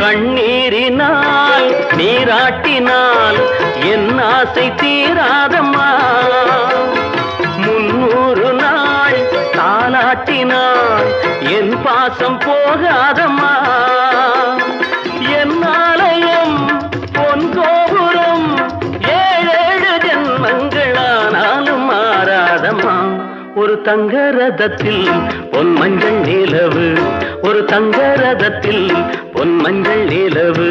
கண்ணீரினால் நீராட்டினால் என் ஆசை தீராதம்மா. 300 நாள் தாலாட்டினால் என் பாசம் போகாதம்மா. என் ஆலயம் பொன் கோபுரம் 7 ஜென்மங்களானாலும் மாறாதம்மா. ஒரு தங்க ரதத்தில் பொன் மஞ்சள் நிலவு, ஒரு தங்க ரதத்தில் பொன் மஞ்சள் நிலவு.